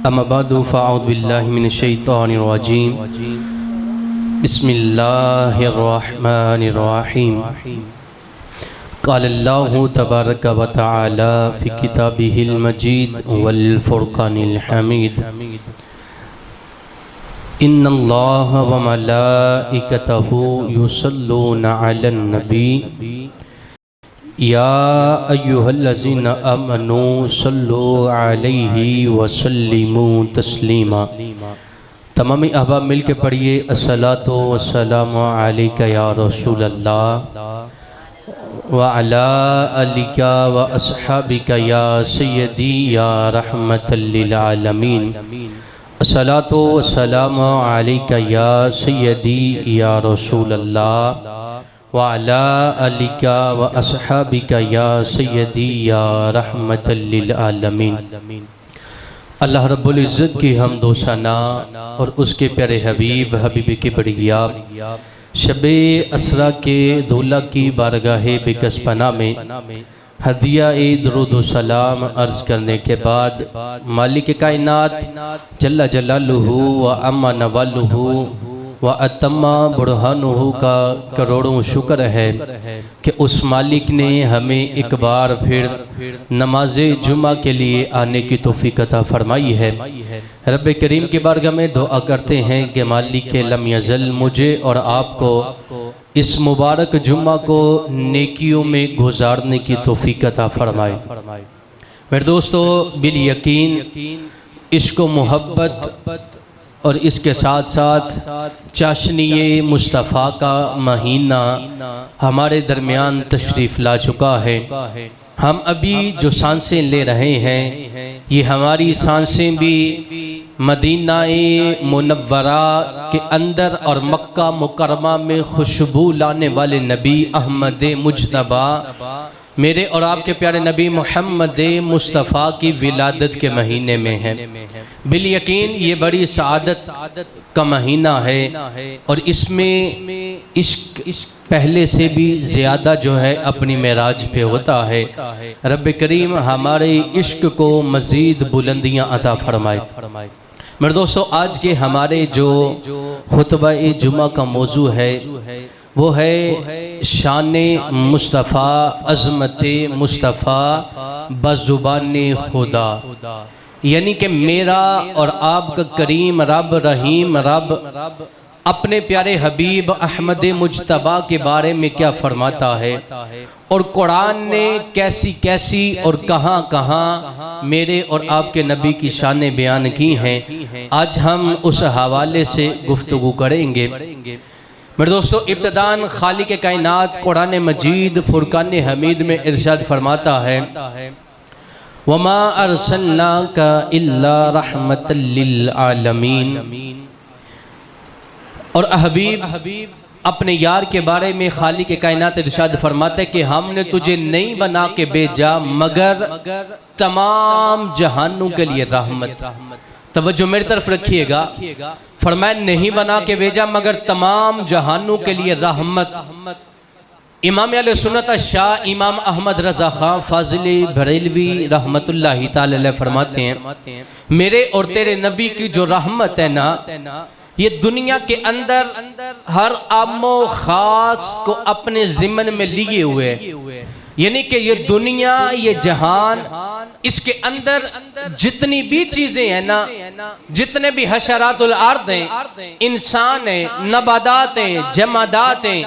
अम्मा बअदु फ़अऊज़ु बिल्लाहि मिनश्शैतानिर्रजीम बिस्मिल्लाहिर्रहमानिर्रहीम क़ालल्लाहु तबारक व तआला फ़ी किताबिहिल मजीद वल फ़ुरक़ानिल हमीद इन्नल्लाहा व मलाइकतहु युसल्लूना अलन नबी या अय्युहल्लज़ीना आमनू सल्लु अलैहि वसल्लिमू तस्लीमा। तमामी अहबाब मिल के पढ़िए अस्सलातु वस्सलामु अलैका या रसूल अल्लाह व अला आलिका व अस्हाबिका या सय्यदी या रहमतल लिल आलमीन। अस्सलातु वस्सलामु अलैका या सय्यदी या रसूल अल्लाह व अला आलिका व अस्हाबिका या सय्यदी या रहमतल लिल आलमीन। अल्लाह रब्बुल इज़्ज़त की हम्द व सना और उसके प्यारे हबीब किबरिया शबे असरा के दूल्हा की बारगाह बिकसपना में हदिया दुरूद व सलाम अर्ज़ करने के बाद मालिक कायनात जल्ला जलालुहु व अम्मा नवालुहु व अतम्मा बुरहानुहु का करोड़ों शुक्र है कि उस मालिक ने हमें एक बार फिर नमाज जुमा के लिए आने की तौफीक अता फरमाई है। रब करीम की बारगाह में दुआ करते हैं कि मालिक लम यज़ल मुझे और आपको इस मुबारक जुम्मा को नेकियों में गुजारने की तौफीक अता फरमाए। मेरे दोस्तों, बिल यकीन इश्क व मोहब्बत और इसके साथ साथ चाशनीए मुस्तफ़ा का महीना हमारे दरमियान तशरीफ़ ला चुका है। हम अभी जो सांसें ले रहे हैं ये हमारी सांसें भी मदीना-ए मुनव्वरा के अंदर और मक्का मुकरमा में खुशबू लाने वाले नबी अहमद मुज्तबा मेरे और आपके प्यारे नबी मोहम्मद मुस्तफ़ा की विलादत के महीने में है। बिल यकीन ये बड़ी सआदत का महीना है और इसमें इश्क पहले से भी ज़्यादा जो है अपनी मेराज पे होता है। रब करीम हमारे इश्क को मज़ीद बुलंदियाँ अता फरमाए। मेरे दोस्तों, आज के हमारे जो खुतबा-ए जुमा का मौजू है वो है शान मुस्तफ़ा, अज़मत मुस्तफ़ा बज़ुबान खुदा। यानी कि मेरा और आपका करीम रब रहीम रब अपने प्यारे हबीब अहमद मुज्तबा के बारे में क्या फरमाता है और कुरान ने कैसी कैसी और कहाँ कहाँ मेरे और आपके नबी की शान बयान की हैं। आज हम उस हवाले से गुफ्तगू करेंगे। मेरे दोस्तों, इब्तिदान खालिक कायनात कुरान मजीद फुरकान हमीद में इरशाद फरमाता है वमा अरसलनाका इल्ला रहमतल लिल आलमीन। और हबीब अपने यार के बारे में खालिक कायनात इरशाद फरमाते कि हमने तुझे नहीं बना के भेजा मगर तमाम जहानों के लिए रहमत। तवज्जो मेरी तरफ रखिएगा, फरमाया नहीं बना के भेजा मगर तमाम जहानों के लिए रहमत। इमाम अहले सुन्नत शाह इमाम अहमद रज़ा खां फाजिली बरेलवी रहमतुल्लाहि ताला अलैह फरमाते हैं मेरे और तेरे नबी की जो रहमत है ना, ये दुनिया के अंदर हर आमो खास को अपने ज़िम्मन में लिए हुए, यानी कि ये दुनिया ये जहान इसके अंदर जितनी भी चीजें हैं ना, जितने भी हशरातुल अर्द हैं, इंसान हैं, नबादात हैं, जमादात हैं,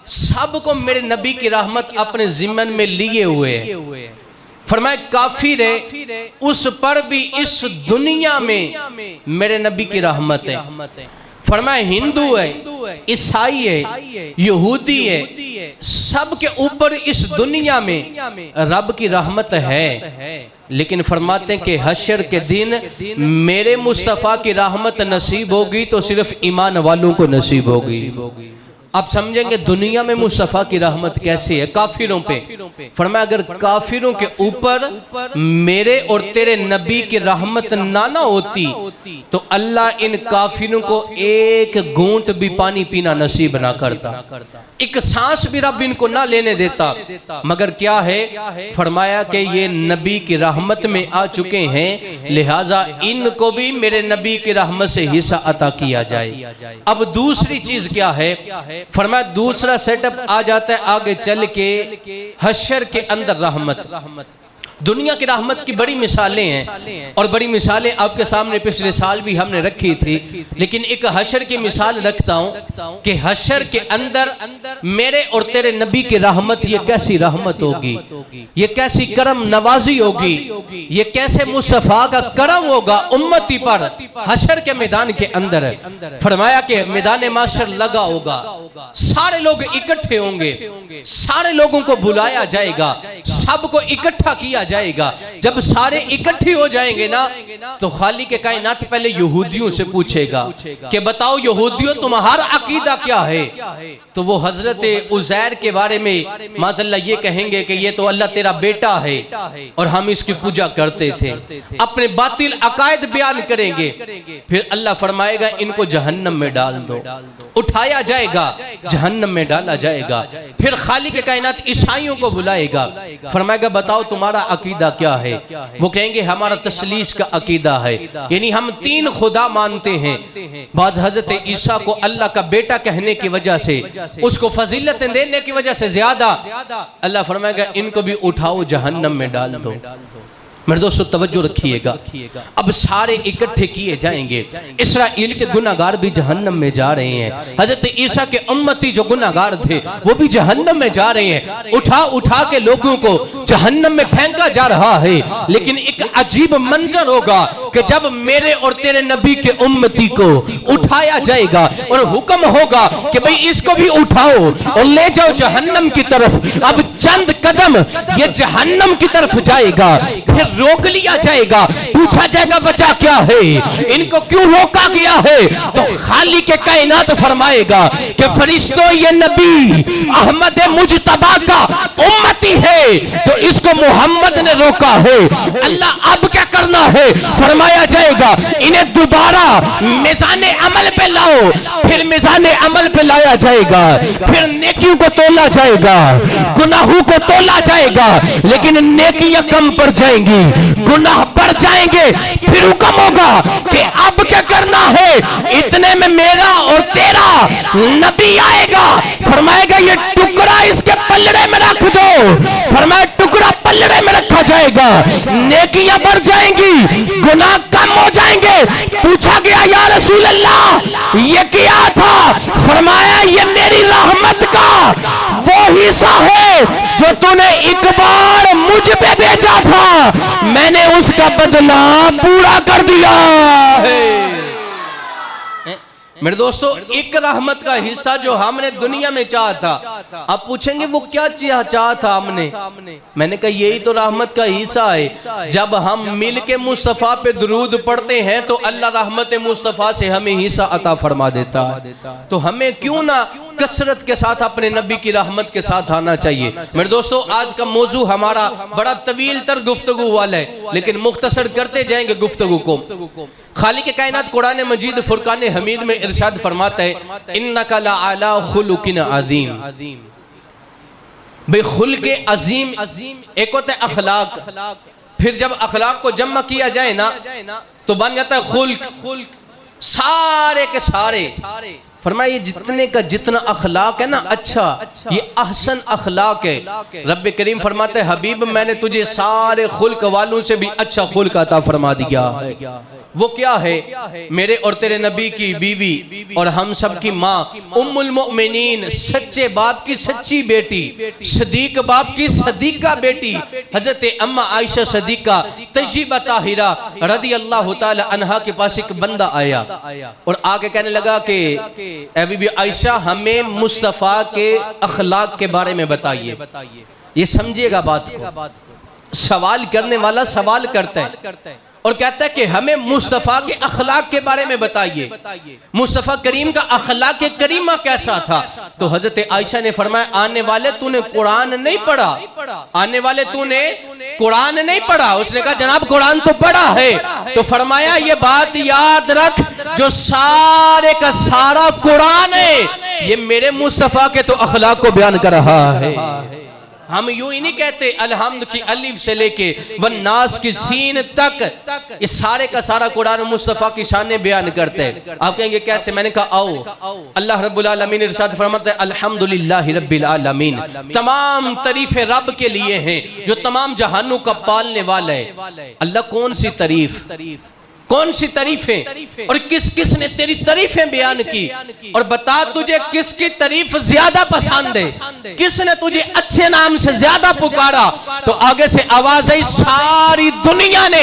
सबको मेरे नबी की रहमत अपने ज़िम्मन में लिए हुए हैं। फरमाए काफिर है उस पर भी इस दुनिया में मेरे नबी की रहमत है। फरमाए हिंदू है, ईसाई है, यहूदी है, सब के ऊपर इस दुनिया में रब की रहमत है। लेकिन फरमाते हैं कि हशर के दिन मेरे मुस्तफ़ा की रहमत नसीब होगी तो सिर्फ ईमान वालों को नसीब होगी। आप समझेंगे दुनिया में मुस्तफ़ा की रहमत कैसे है काफिरों पे। फरमाया अगर काफिरों के ऊपर मेरे और तेरे नबी की रहमत ना होती तो अल्लाह इन काफिरों को एक घूंट भी पानी पीना नसीब ना करता, एक सांस भी रब इनको ना लेने देता। मगर क्या है, फरमाया कि ये नबी की रहमत में आ चुके हैं, लिहाजा इनको भी मेरे नबी की रहमत से हिस्सा अता किया जाए। अब दूसरी चीज क्या है, फरमाया दूसरा सेटअप आ जाता है आगे चल के हश्र के अंदर रहमत। दुनिया की रहमत की बड़ी मिसालें हैं और बड़ी मिसालें आपके सामने पिछले साल भी हमने रखी थी, लेकिन एक हश्र की मिसाल रखता हूं कि हश्र के अंदर मेरे और तेरे नबी की रहमत, ये कैसी रहमत होगी, ये कैसी करम नवाजी होगी, ये कैसे मुस्तफा का करम होगा उम्मती पर हश्र के मैदान के अंदर। फरमाया कि मैदान माशर लगा होगा, सारे लोग इकट्ठे होंगे, सारे लोगों को बुलाया जाएगा, सबको इकट्ठा किया जाएगा। जब सारे इकट्ठे हो जाएंगे ना तो खाली के कायनात पहले यहूदियों से पूछेगा कि बताओ यहूदियों तुम्हारा अकीदा क्या है। तो वो हजरत उज़ैर के बारे में माज़अल्लाह ये कहेंगे कि ये तो अल्लाह तेरा बेटा है और हम इसकी पूजा करते थे, अपने बातिल अकायद बयान करेंगे। फिर अल्लाह फरमाएगा इनको जहन्नम में डाल दो, उठाया जाएगा, जहन्नम में डाला जाएगा। फिर खाली के कायनात ईसाइयों को बुलाएगा, फरमाएगा बताओ तुम्हारा अकीदा क्या है। वो कहेंगे हमारा तस्लीस का अकीदा है, यानी हम तीन खुदा मानते हैं। बाज हजरत ईसा को अल्लाह का बेटा कहने की वजह से, उसको फजीलतें देने की वजह से ज्यादा अल्लाह फरमाएगा इनको भी उठाओ जहन्नम में डाल दो। मेरे दोस्तों तवज्जो रखिएगा, अब सारे इकट्ठे किए जाएंगे। इस्राएल के गुनाहगार भी जहन्नम में जा रहे हैं, हजरत ईसा के उम्मती जो गुनाहगार थे वो भी जहन्नम में जा रहे हैं। उठा उठा के लोगों को जहन्नम में फेंका जा रहा है। लेकिन एक अजीब मंजर होगा कि जब मेरे और तेरे नबी के उम्मती को उठाया जाएगा और हुक्म होगा कि भाई इसको भी उठाओ और ले जाओ जहन्नम की तरफ। अब चंद कदम ये जहन्नम की तरफ जाएगा, फिर रोक लिया जाएगा, पूछा जाएगा वजह क्या है, इनको क्यों रोका गया है। तो खाली के कायनात फरमाएगा कि फरिश्तों ये नबी अहमद मुजतबा का उम्मती है तो इसको मोहम्मद ने रोका है। अल्लाह अब क्या करना है, फरमाया जाएगा इन्हें दोबारा मिज़ाने अमल पे लाओ। फिर मिज़ाने अमल पे लाया जाएगा, फिर नेकियों को तोला जाएगा, गुनाहों को तोला जाएगा, लेकिन नेकियां कम पड़ जाएंगी, गुनाह बढ़ जाएंगे। फिर हुक्म होगा कि अब क्या करना है, इतने में मेरा और तेरा नबी आएगा, फरमाएगा ये टुकड़ा इसके पल्लड़े में रख दो। फरमाया टुकड़ा पल्लड़े में रखा जाएगा, नेकियां बढ़ जाएंगी, गुनाह कम हो जाएंगे। पूछा गया या रसूल अल्लाह ये क्या था, फरमाया ये मेरी रहमत का वो हिस्सा है जो तूने एक बार मुझ पे भेजा था, मैंने उसका बदला पूरा कर दिया है। मेरे दोस्तों एक रहमत का हिस्सा जो हमने दुनिया में चाहा था। आप पूछेंगे वो क्या चाहा था हमने, मैंने कहा यही तो रहमत का हिस्सा है। जब हम मिल के मुस्तफ़ा पे दुरूद पढ़ते हैं तो अल्लाह रहमत मुस्तफ़ा से हमें हिस्सा अता फरमा देता है। तो हमें क्यों ना कसरत के साथ अपने नबी की रहमत के साथ आना चाहिए। मेरे दोस्तों आज का मौजू हमारा बड़ा तवील तर गुफ्तगू वाला है, लेकिन मुख्तसर करते जाएंगे गुफ्तगू को। खालिक के कायनात कुरान मजीद फुरकान हमीद में इरशाद फरमाता है इन्नका लअला खुलुकिन अज़ीम। भाई खुल्क़े अजीम एक होता है अखलाक, फिर जब अखलाक को जमा किया जाए ना तो बन जाता है खुल्क। सारे के सारे फरमाइए जितने का जितना अखलाक है ना अच्छा, ये अहसन अखलाक है। रब्बे करीम फरमाते हबीब मैंने तुझे सारे खुल्क वालों से भी अच्छा खुल्क अता फरमा दिया है। वो क्या है, मेरे और तेरे नबी की बीवी और हम सब की माँ उम्मुल मोमिनीन, सच्चे बाप की सच्ची बेटी, सदीक बाप की सदीका बेटी हजरत अम्मा आयशा सदीका तय्यबा ताहिरा रदी अल्लाह ताला अन्हा के पास एक बंदा आया और आके कहने लगा कि ऐ बीबी आयशा हमें मुस्तफ़ा के अखलाक के बारे में बताइए। ये समझिएगा बात को, सवाल करने वाला सवाल करता है और कहता है कि हमें मुस्तफ़ा के अखलाक के बारे में बताइए, मुस्तफ़ा करीम का अखलाक करीमा कैसा था। तो हजरत आयशा ने फरमाया, आने वाले तूने कुरान नहीं पढ़ा, आने वाले तूने कुरान नहीं पढ़ा। उसने कहा जनाब कुरान तो पढ़ा है। तो फरमाया ये बात याद रख, जो सारे का सारा कुरान है ये मेरे मुस्तफ़ा के तो अखलाक को बयान कर रहा है। हम यूं ही नहीं कहते अलहम्द की अलिफ से लेके वन्नास की सीन तक ये सारे का सारा कुरान मुस्तफ़ा की शान बयान करते हैं। आप कहेंगे कैसे? मैंने कहा आओ, अल्लाह रब्बुल आलमीन इरशाद फरमाते हैं अल्हम्दुलिल्लाहि रब्बिल आलमीन, तमाम तारीफें रब के लिए हैं जो तमाम जहानों का पालने वाला है। अल्लाह कौन सी तारीफ, कौन सी तारीफें और किस किस ने तेरी तारीफें बयान की, और बता तुझे किसकी तारीफ ज्यादा पसंद है, किसने तुझे अच्छे नाम से ज्यादा पुकारा। तो आगे से आवाज आई, सारी दुनिया ने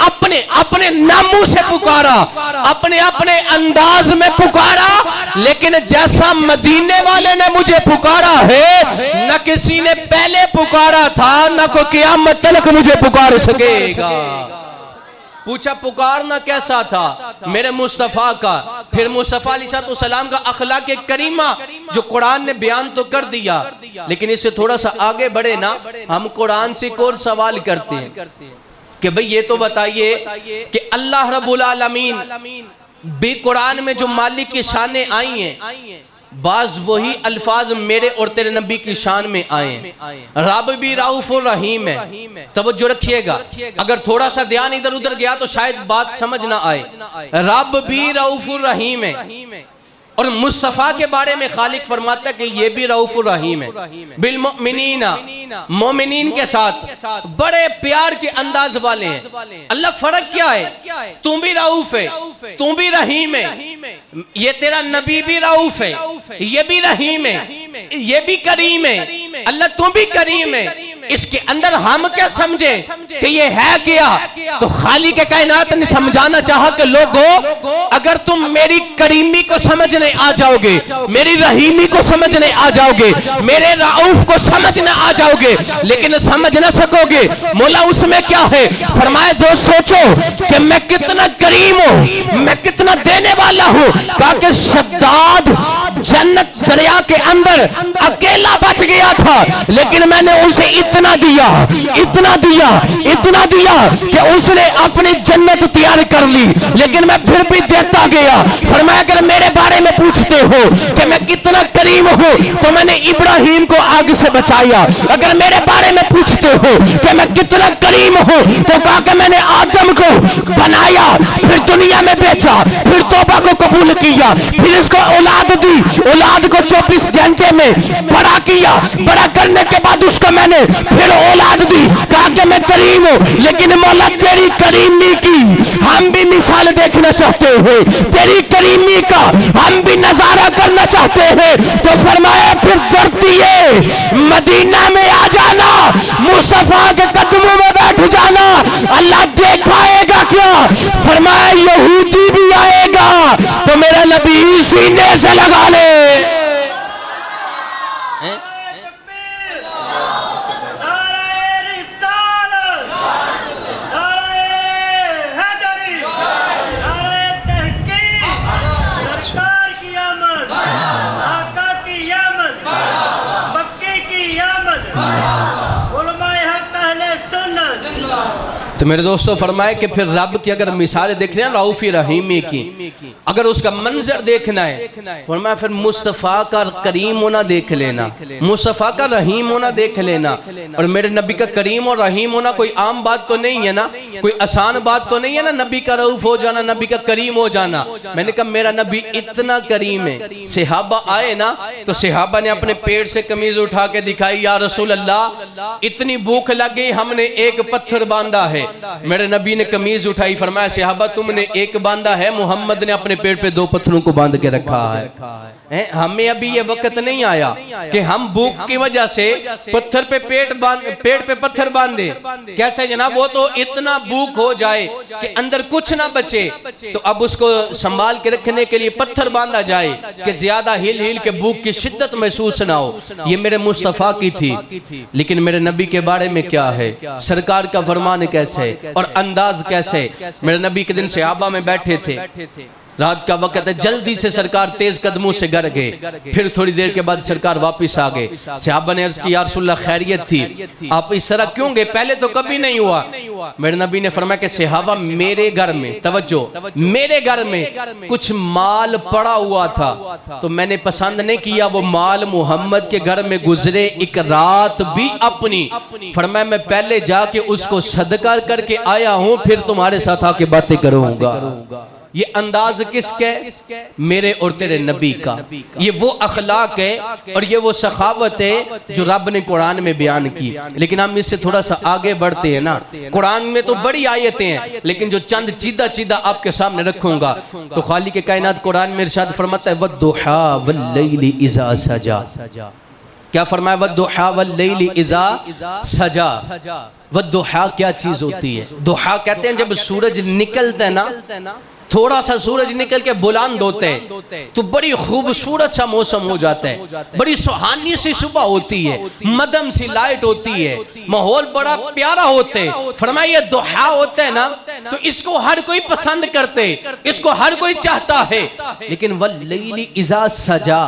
अपने अपने नामों से पुकारा, अपने अपने अंदाज में पुकारा, लेकिन जैसा मदीने वाले ने मुझे पुकारा है न किसी ने पहले पुकारा था, न कोई क़यामत तक मुझे पुकार सकेगा। पूछा पुकारना कैसा था? मेरे मुस्तफ़ा का। फिर मुस्तफ़ा अलैहिस्सलाम का अखलाक करीमा जो कुरान ने बयान तो कर दिया, लेकिन इससे थोड़ा सा आगे बढ़े ना, हम कुरान से एक और सवाल करते हैं कि भाई ये तो बताइए कि अल्लाह रब्बुल आलमीन भी कुरान में जो मालिक की शानें आई हैं, बाज वही अल्फाज मेरे और तेरे नबी की शान में आए। रब भी रऊफ़ुर रहीम है। तवज्जो रखिएगा, अगर थोड़ा सा ध्यान इधर उधर गया तो शायद बात समझ ना आए। रब भी रऊफ़ुर रहीम है और मुस्तफ़ा के बारे में खालिक फरमाता है कि ये भी रऊफ़ुर रहीम है। बिल मुमिनीना, मोमिनीन के साथ बड़े प्यार के अंदाज वाले हैं। अल्लाह फर्क क्या है? तू भी रऊफ़ है, तू भी रहीम है, ये तेरा नबी भी रऊफ़ है, ये भी रहीम है, ये भी करीम है। अल्लाह तू भी करीम है। इसके अंदर हम क्या समझे कि ये है क्या? तो खालिक के कायनात ने समझाना चाहा कि लोगों, अगर तुम मेरी करीमी को समझने आ जाओगे, मेरी रहीमी को समझने आ जाओगे, मेरे रऊफ को समझने आ जाओगे, लेकिन समझ ना सकोगे मौला उसमें क्या है। फरमाए दोस्त सोचो कि मैं कितना करीम हूं, मैं कितना देने वाला हूं। कहा कि शद्दाद जन्नत दरिया के अंदर अकेला बच गया था, लेकिन मैंने उसे इतना दिया, इतना दिया, इतना दिया कि उसने अपनी जन्नत तैयार कर ली, लेकिन मैं फिर भी देता गया। फरमाया अगर मेरे बारे में पूछते हो कि मैं कितना करीम हूं, तो मैंने इब्राहिम को आग से बचाया। अगर मेरे बारे में पूछते हो कि मैं कितना करीम हूं, तो कहा कि मैंने आदम को बनाया, फिर दुनिया में बेचा, फिर तौबा को कबूल किया, फिर इसको औलाद दी, औलाद को 24 घंटे में बड़ा किया, बड़ा करने के बाद उसको मैंने फिर औलाद दी। कहा कि मैं करीम हूं, लेकिन मौला तेरी करीमी की हम भी मिसाल देखना चाहते हैं, तेरी करीमी का हम भी नजारा करना चाहते हैं। तो फरमाया फिर धरती मदीना में आ जाना, मुस्तफा के कदमों में बैठ जाना, अल्लाह दिखाएगा क्या। फरमाया यहूदी भी आएगा तो मेरा नबी सीने से लगा ले। तो मेरे दोस्तों फरमाए कि फिर रब की अगर मिसालें देखनी है रऊफ़ी रहीमी की, अगर उसका मंजर देखना है, फरमाया फिर मुस्तफ़ा का करीम होना देख लेना, मुस्तफ़ा का रहीम होना देख लेना। और मेरे नबी का करीम और रहीम होना कोई आम बात तो नहीं है ना, कोई आसान बात तो नहीं है ना, नबी का रऊफ़ हो जाना, नबी का करीम हो जाना। मैंने कहा मेरा नबी इतना करीम है, सहाबा आए ना तो सहाबा ने अपने पेट से कमीज उठा के दिखाई, या रसूल अल्लाह इतनी भूख लग गई, हमने एक पत्थर बांधा है। मेरे नबी ने कमीज उठाई, फरमाया सहाबा तुमने एक बांधा है, मोहम्मद ने अपने पेट पे 2 पत्थरों को बांध के रखा है। हमें अभी ये वक्त नहीं आया कि हम भूख की वजह से पत्थर पे पेड़ पे पत्थर बांधे। कैसे जनाब, वो तो इतना भूख हो जाए कि अंदर कुछ ना बचे, तो अब उसको संभाल के रखने के लिए पत्थर बांधा जाए कि ज्यादा हिल हिल के भूख की शिद्दत महसूस ना हो। ये मेरे मुस्तफा की थी। लेकिन मेरे नबी के बारे में क्या है, सरकार का फरमान कैसे और अंदाज कैसे। मेरे नबी के दिन सहाबा में बैठे थे, रात का वक्त है, जल्दी से सरकार तेज कदमों से घर गए। फिर थोड़ी देर के बाद सरकार वापस आ गए। सहाबा ने अर्ज की, या रसूलल्लाह खैरियत थी, आप इस तरह क्यों गए, पहले तो कभी नहीं हुआ। मेरे नबी ने फरमाया कि सहाबा, मेरे घर में, तवज्जो, मेरे घर में कुछ माल पड़ा हुआ था, तो मैंने पसंद नहीं किया वो माल मोहम्मद के घर में गुजरे एक रात भी अपनी। फरमाया मैं पहले जाके उसको सदका करके आया हूं, फिर तुम्हारे साथ आके बातें करूंगा। ये अंदाज किसके, मेरे और तेरे नबी का। ये वो अखलाक है और ये वो सखावत है जो रब ने कुरान में बयान की। लेकिन हम इससे थोड़ा सा आगे बढ़ते हैं ना, कुरान में तो बड़ी आयतें हैं, लेकिन जो चंद चीदा चीदा आपके सामने रखूंगा, तो खालिक कायनात कुरान में इरशाद फरमाता है, वद्दुहा वल्लैलि इज़ा सजा। क्या फरमाया, वद्दुहा वल्लैलि इज़ा सजा। वद्दुहा क्या चीज होती है? दुहा कहते हैं जब सूरज निकलता है ना, थोड़ा सा सूरज निकल के बुलंद होते हैं तो बड़ी खूबसूरत सा मौसम हो जाता है, बड़ी सुहानी सी सुबह होती है, मदम सी लाइट होती है, माहौल बड़ा प्यारा होते है। फरमाया ये दुहा होता है ना, तो इसको हर कोई पसंद करते, इसको हर कोई चाहता है। लेकिन वल्लैलि इज़ा सजा,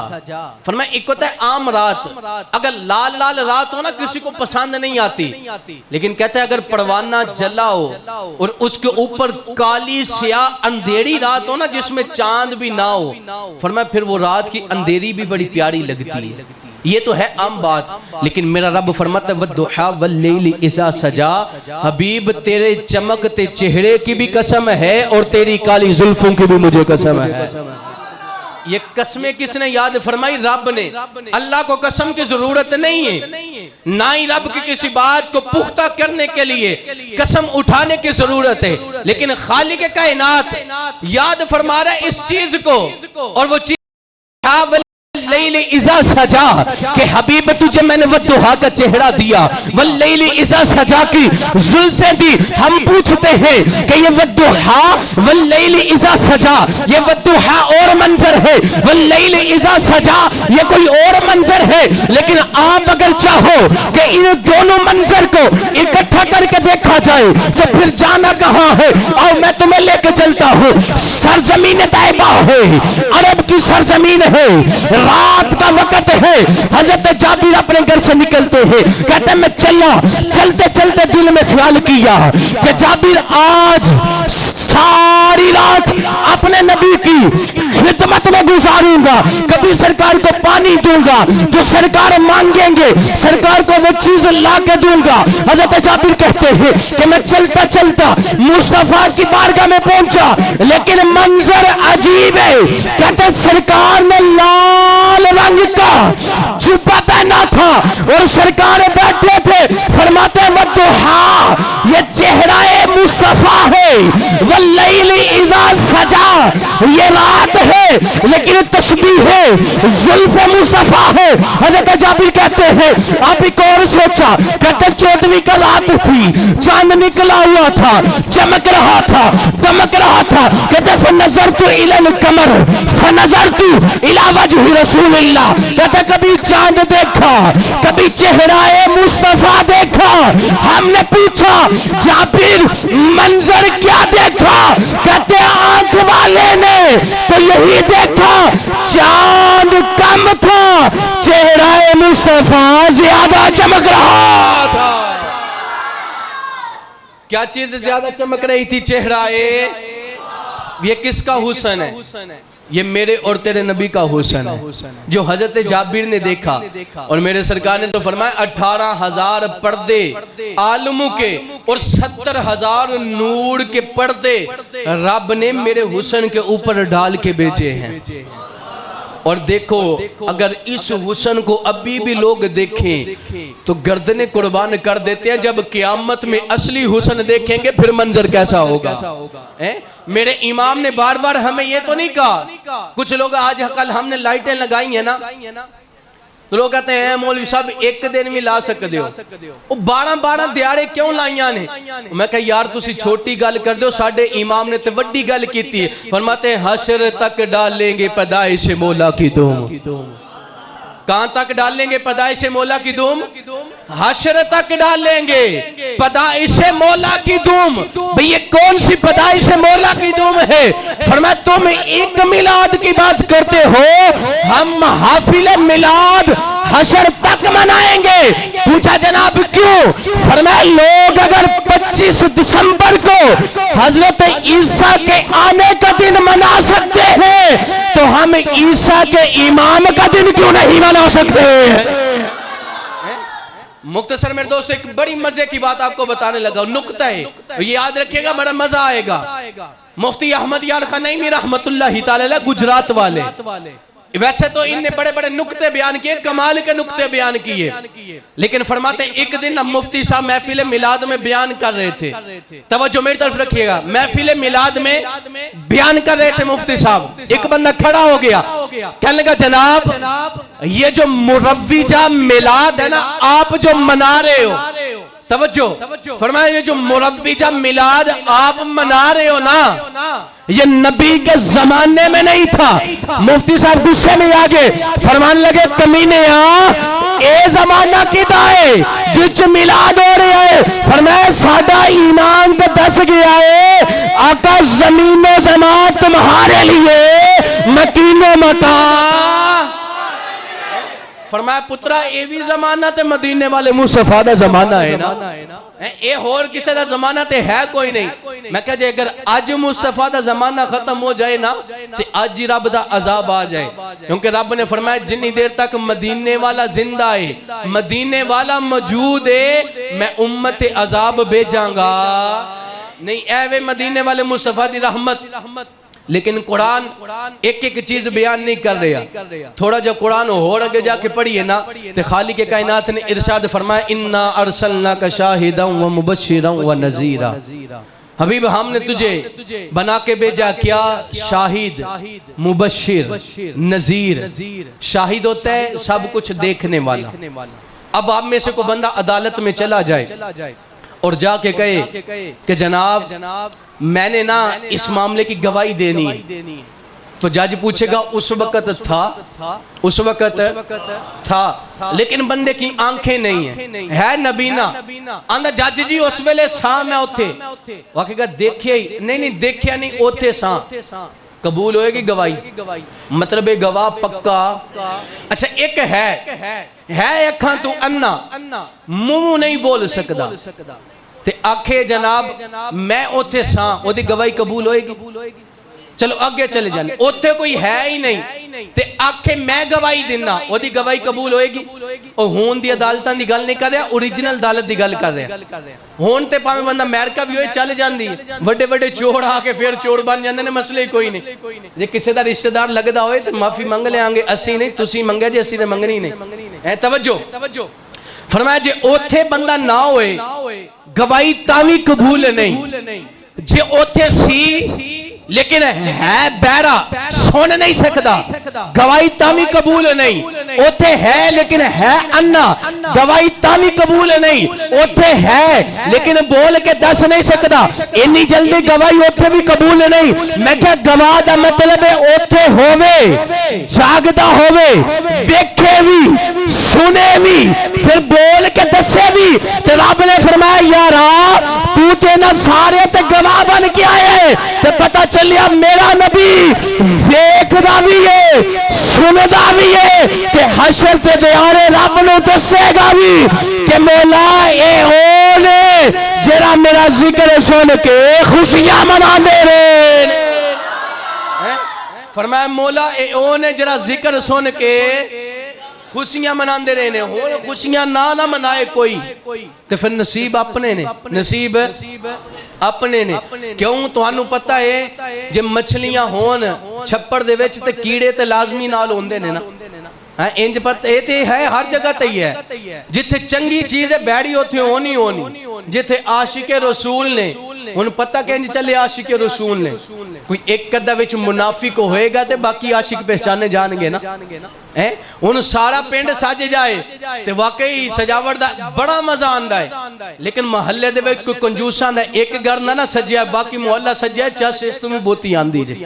फरमाया एक होता है आम रात, अगर लाल लाल रात हो ना किसी को पसंद नहीं आती, लेकिन कहते हैं अगर परवाना जला हो और उसके ऊपर काली स्याह अंधेरी रात हो ना जिसमें चांद भी ना हो, फरमाया फिर वो रात की अंधेरी भी बड़ी प्यारी लगती है। ये तो है आम बात, लेकिन मेरा रब फरमाता है वद्दुहा वल्लैलि इज़ा सजा। हबीब तेरे चमकते चेहरे की भी कसम है और तेरी काली जुल्फों की भी मुझे कसम है। ये कसमें किसने याद फरमाई? रब ने। अल्लाह को कसम की जरूरत नहीं है, ना ही रब की किसी बात को पुख्ता करने के लिए कसम उठाने की जरूरत है। लेकिन खालिक कायनात याद फरमा रहा है इस चीज को, और वो चीज वल्लैलि इज़ा सजा के हबीब तुझे मैंने वद्दुहा का चेहरा दिया, वल्लैलि इज़ा सजा की जुल्फें दी। हम पूछते हैं कि ये वद्दुहा वल्लैलि इज़ा सजा, ये वद्दुहा और मंजर है, वल्लैलि इज़ा सजा ये कोई और मंजर है। लेकिन आप अगर चाहो कि इन दोनों मंजर को इकट्ठा करके देखा जाए तो फिर जाना कहां है? और मैं तुम्हें लेकर चलता हूं, सरजमीन तैयबा है, अरब की सरजमीन है, रात का वक्त है। हजरत जाबिर अपने घर से निकलते हैं, कहते हैं मैं चला, चलते चलते दिल में ख्याल किया कि जाबिर आज सारी रात अपने नबी की खिदमत में गुजारूंगा, कभी सरकार को पानी दूंगा, जो सरकार मांगेंगे सरकार को वो चीज ला के दूंगा। हजरत जाबिर कहते हैं कि मैं चलता चलता मुस्तफा की बारगाह में पहुंचा, लेकिन मंजर अजीब है। कहते सरकार ने लाल रंग का जुब्बा पहना था और सरकार बैठे थे। फरमाते वद्दुहा ये चेहरा मुस्तफा है, वल्लैलि इज़ा सजा ये रात है, लेकिन तस्बीह है, जुल्फ़े मुस्तफा है। हज़रत जाबिर कहते हैं आप एक और सोचा, कहते 14वीं का रात थी, चांद निकला हुआ था, चमक रहा था, दमक रहा था। कहते फनज़रतु इलल कमर फनज़रतु इला वजहि रसूलिल्लाह। कहते कभी चांद देखा, कभी चेहराए मुस्तफा देखा। हमने पूछा जाबिर मंजर क्या देखा? कहते आंख वाले ने तो यही देखा, चांद कम था, चेहराए मुस्तफा ज्यादा चमक रहा था। क्या चीज ज्यादा चमक रही थी? चेहराए। ये किसका हुस्न है? ये मेरे और तेरे नबी का हुस्न है, जो हजरत जाबिर ने देखा। और मेरे सरकार ने तो फरमाया 18,000 पर्दे आलमों के और 70,000 नूर के पर्दे रब ने मेरे हुस्न के ऊपर डाल के भेजे हैं। और देखो अगर इस हुस्न को अभी भी लोग देखें तो गर्दनें कुर्बान कर देते हैं। जब क़यामत में असली हुस्न देखेंगे फिर मंजर कैसा होगा। मेरे इमाम ने बार बार हमें ये तो नहीं कहा, कुछ लोग आज कल हमने लाइटें लगाई है ना तो लोग कहते हैं मौलवी साहब एक दिन भी ला सकते हो, वो 12-12 दिहाड़े क्यों लाइया ने। मैं कहा यार तुसी छोटी गल कर दो, साडे इमाम ने तो वड्डी गल की है। फरमाते हशर तक डालेंगे पैदाइश मौला की धूम। कहां तक डालेंगे पैदाइश मौला की धूम? हशर तक डालेंगे पैदाइश मौला की धूम। भाई ये कौन सी पैदाइश मौला की धूम है? फरमाया तुम ईद मिलाद की बात करते हो, हम हाफिल मिलाद हशर तक मनाएंगे। पूछा जनाब क्यों? फरमाया लोग अगर 25 दिसंबर को हजरत ईसा के आने का दिन मना सकते हैं तो हम ईसा के इमाम का दिन क्यों नहीं मना सकते हैं? मुख्तसर मेरे दोस्त एक बड़ी मजे की बात आपको बताने लगा, नुक्ता है, ये याद रखिएगा, बड़ा मजा आएगा। मुफ्ती अहमद यार खनैमी रहमतुल्लाहि तआला गुजरात वाले, वैसे तो इनने बड़े बड़े नुक्ते बयान किए, कमाल के नुक्ते बयान किए, लेकिन फरमाते एक दिन हम मुफ्ती साहब महफिल मिलाद में बयान कर रहे थे। तवज्जो मेरी तरफ रखिएगा, महफिल मिलाद में बयान कर रहे थे मुफ्ती साहब। एक बंदा खड़ा हो गया, कहने लगा जनाब ये जो मुरव्विजा मिलाद है ना आप जो मना रहे हो, तवज्जो फरमाया ये जो मुरव्विजा मिलाद आप मना रहे हो ना ये नबी के जमाने में नहीं था। मुफ्ती साहब गुस्से में आ गए, फरमान लगे कमीने ए जमाना किदा है जिच मिलाद हो रहा है। फरमाया साडा ईमान तो दस गया है आका जमीनो जमात तुम्हारे लिए मकीनो मता। फरमाया पुत्रा ये भी जमाना ते मदीने वाले मुस्तफा दा जमाना है ना, ये होर किसी दा जमाना ते है कोई नहीं। मैं कह जे अगर आज मुस्तफा दा जमाना खत्म हो जाए ना तो आज ही रब दा अजाब आ जाए, क्योंकि रब ने फरमाया जितनी देर तक मदीने वाला जिंदा है, मदीने वाला मौजूद है, मैं उम्मत अजाब भेजांगा नहीं। ऐवे मदीने वाले मुस्तफा दी रहमत। लेकिन कुरान एक एक चीज बयान नहीं कर रहा। थोड़ा जो कुरान और आगे जाके पढ़िए ना तो खालिक कायनात ने इरशाद फरमाया इन्ना अरसलनाका शाहिदन व मुबश्शिरन व नज़ीरा। हबीब हमने तुझे बना के भेजा क्या? शाहिद, मुबश्शिर, नज़ीर। शाहिद होता है सब कुछ देखने वाला। अब आप में से कोई बंदा अदालत में चला जाए और जाके कहे कि जनाब मैंने ना इस मामले की गवाही देनी है, तो जज पूछेगा उस वक्त था, उस वक्त था, लेकिन बंदे की आंखें नहीं है नबीना आंदा जज जी उस वेले सा मैं उथे, वाकई देखिया ही नहीं देखिया नहीं उथे सा, कबूल होएगी गवाही? मतलब गवाह पक्का। अच्छा एक है अखां तू अन्ना, मुंह नहीं बोल सकदा ते आखे जनाब मैं उथे सा, ओदी गवाही कबूल होएगी? चलो अगे चले जाने, उथे कोई है ही नहीं ते आखे मैं गवाही देना, ओदी गवाही कबूल होएगी? और हुन दी अदालतां दी गल नहीं कर रहा, ओरिजिनल अदालत दी गल कर रहा। हुन ते भावें बंदा अमेरिका भी होए चल जांदी, बड़े बड़े चोर आके फिर चोर बन जांदे ने, मसले कोई नहीं। जे किसी दा रिश्तेदार लगदा होए ते माफी मंग लेंगे, असी नहीं तुसी मंगे जे, असी ते मंगनी नहीं। ए तवज्जो फरमाया जे ओथे बंदा ना होए गवाही तावी कबूल नहीं। जे ओथे सी लेकिन है बहरा, सुन नहीं सकता, गवाही तावी कबूल नहीं। ओथे है लेकिन है अन्ना, गवाही तावी कबूल नहीं। ओथे है लेकिन बोल के दस नहीं सकता, इन्नी जल्दी गवाही ओथे भी कबूल नहीं। मैं क्या गवाह दा मतलब है ओथे होवे, जागदा होवे, देखे भी सुने भी फिर बोल के दसे भी। ते रब ने फरमाया यारा तू ते ना सारे ते गवाह बन के आए, ते पता चलिया मेरा नबी वेखदा भी है, सुनदा भी है, ते हशर ते दिहाड़े रब नूं दसेगा भी कि मौला ए ओ ने जेड़ा मेरा जिक्र सुन के खुशियां मनांदे रहे। फरमाया मौला ए ओ ने जेड़ा जिक्र सुन के खुशियां मनांदे रहे ने। हुण खुशियां ना मनाए कोई ते फिर नसीब अपने ने, नसीब अपने ने। क्यों? तुहानू पता है जे मछलियां होन छप्पड़ दे विच ते कीड़े ते लाजमी नाल होंदे ने ना है इंज पता ये ते है हर जगह ते ही है जिथे चंगी चीज है बैड़ी उथे होनी होनी जिथे आशिके रसूल ने हुन पता किंज चले आशिके रसूल ने कोई एक कदा विच मुनाफिक होएगा ते बाकी आशिक पहचाने जाणगे ना है हुन सारा पिंड सज जाए ते वाकई सजावट दा बड़ा मजा आंदा है लेकिन मोहल्ले दे विच कोई कंजूसां दा एक घर ना सजिया बाकी मोहल्ला सजिया चस इस तो भी बहुती आंदी जे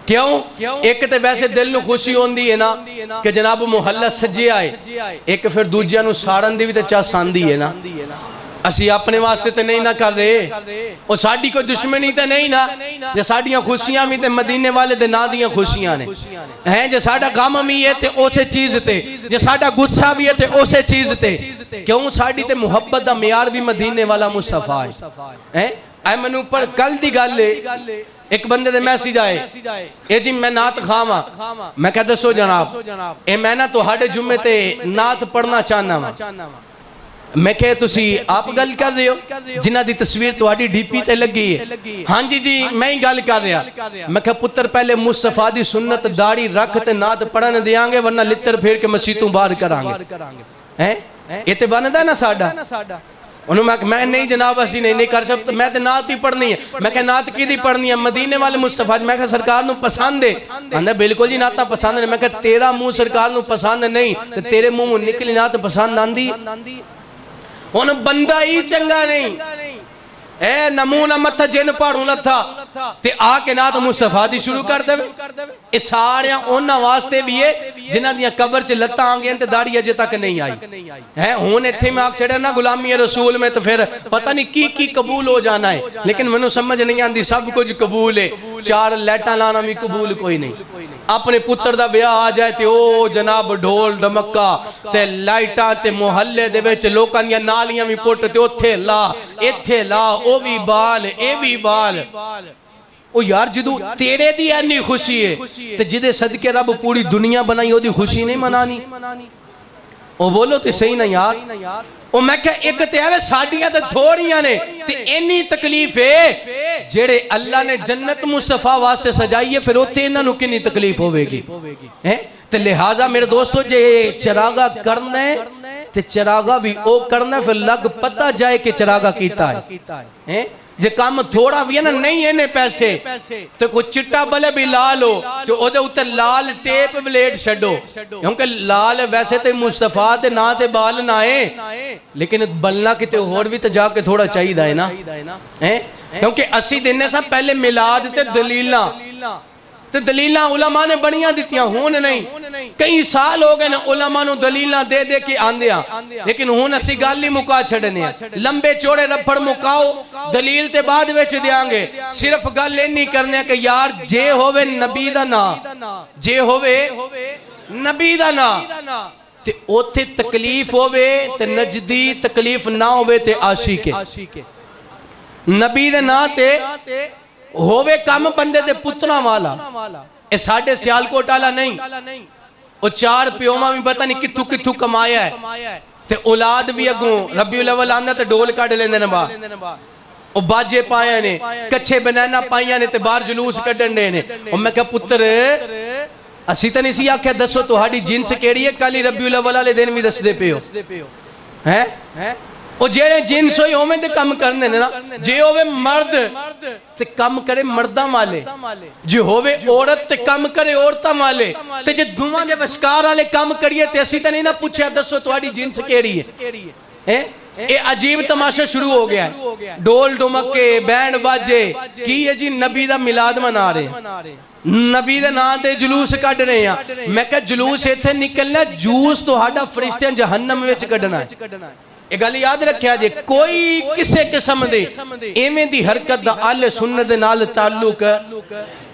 क्यों एक तो वैसे दिल नूं खुशी होंदी है ना कि जनाब मुहल्ला सजिया है एक फिर दूजिया नूं साड़न दी भी तो चस आंदी है ना असी अपने वास्ते तो नहीं ना कर रहे और साडी कोई दुश्मनी तो नहीं ना जे साडियां खुशियां भी ते मदीने वाले दे नां दियां खुशियां ने हैं जे साडा गम भी है ते उसे चीज ते जे साडा गुस्सा भी है ते उसे चीज ते क्यों साडी ते मुहब्बत दा मियार भी मदीने वाला मुस्तफा है ऐ मैनू पर कल दी गल है एक बंदे दे मैसेज आए ए जी मैं नात खावा मैं कह दसो जनाब ए मैं ना तुहाडे जुम्मे ते नात पढ़ना चाहना वा मैं कह तुसी आप गल कर रहे हो जिन्हां दी तस्वीर तुहाडी डीपी ते लगी है हां जी मैं ही गल कर रहा मैं कह पुत्र पहले मुस्तफा दी सुन्नत दाढ़ी रख ते नात पढ़न देंगे वरना लित्तर फेर के मसीह तों बाहर करांगे हैं ये ते बनदा ना साडा मैं नहीं जनाब असी नहीं कर सकते मैं तो नात ही पढ़नी है मैं कह नात की पढ़नी है मदीने वाले मुस्तफा मैं कह सरकार नूं पसंद है कहंदा बिल्कुल जी नाता पसंद है मैं कह तेरा मुंह सरकार नूं पसंद नहीं ते तेरे मुंह निकली नात पसंद आंदी हुन बंदा ही चंगा नहीं ए नमूना मत्था जिन पहाड़ों लथा ते आके नात मुस्तफा दी शुरू कर देवे ए सारे उन्हां वास्ते भी है जिन्हां दियां कब्र च लत्तां आ गईयां ते दाढ़ी अजे तक नहीं आई है हुन इत्थे मैं आख छड़िया ना गुलामी रसूल में तो फिर पता नहीं की कबूल हो जाना है लेकिन मैनू समझ नहीं आती सब कुछ कबूल है चार लाइटां लाना भी कबूल कोई नहीं अपने पुत्र दा ब्याह आ जाए ते ओ जनाब ढोल ढमक्का ते लाइटां ते मुहल्ले दे विच लोकां दियां नालियां भी पुट ते ओथे ला इत्थे ला ओ भी बाल ए भी बाल ओ यार जदों तेरे दी इन्नी खुशी है ते जिदे सदके रब पूरी दुनिया बनाई ओदी खुशी नहीं मनानी ओ बोलो ते सही ना यार ओ मैं कह एक ते आवे साडियां ते थोड़ियां ने ते इन्नी तकलीफ है जेड़े अल्लाह ने जन्नत मुस्तफा वास्ते सजाई है फिर ओथे इन्हां नूं कितनी तकलीफ होवेगी हैं ते लिहाजा मेरे दोस्तों जे चरागा करना है ते चरागा भी ओ करना फिर लग पता जाए कि चरागा कीता है जे काम थोड़ा भी है ना नहीं है ने पैसे तो कोई चिट्टा बले भी ला लो तो ओदे उत्ते लाल टेप ब्लेड छड्डो क्योंकि लाल वैसे तो मुस्तफा ते ना ते बाल ना है लेकिन बलना किते होर भी तो जाके थोड़ा चाहिए है ना हैं क्योंकि असी दिने सा पहले मिलाद ते दलीलां ते दलीलां उलमा ने बड़ियां दित्तियां हुन नहीं कई साल हो गए ने उलमा नु दलीलां दे दे के आंदिया लेकिन हुन असी गल ही मुका छड़ने लंबे चौड़े रफड़ मुकाओ दलील ते बाद विच देंगे सिर्फ गल इन्नी करने कि यार जे होवे नबी दा नाम जे होवे नबी दा नाम ते ओथे तकलीफ होवे ते नजदी तकलीफ ना होवे ते आशिक नबी दे नाम ते होवे काम बंदे दे पुत्रा वाला ए साडे सियालकोट वाला नहीं ओ चार प्योमा भी पता नहीं किथू किथू कमाया है ते औलाद भी अगों रबीउल अव्वल आंदा ते डोल कढ लेंदे ने बाहर ओ बाजे पाए ने कच्चे बनैना पाइयां ने ते बाहर जुलूस कढन दे ने ओ मैं कहा पुत्र असी तो नहीं सी आख्या दसो तुहाडी जिन्स केड़ी है कल ही रबीउल अव्वल वाले दिन भी दसदे पे हो हैं ओ जेड़े जिन्स होई ओवें ते काम करने ने ना जे होवे मर्द ते काम करे मर्दां वाले जे होवे औरत ते काम करे औरतां वाले ते जे दोवां दे विचकार वाले काम करिए ते असी ते नहीं ना पूछया दसो तुहाडी जिन्स केड़ी है ए अजीब तमाशा शुरू हो गया है ढोल ढुमके बैंड बाजे की है जी नबी दा मिलाद मना रहे नबी दे नाम ते जुलूस कढ रहे हैं मैं कह जुलूस इत्थे निकलना जूस तुहाडा फरिश्ते जहन्नम विच कढना है ये गल याद रखिया जे कोई किसी किस्म दे एवें दी हरकत दा अहले सुन्नत दे नाल ताल्लुक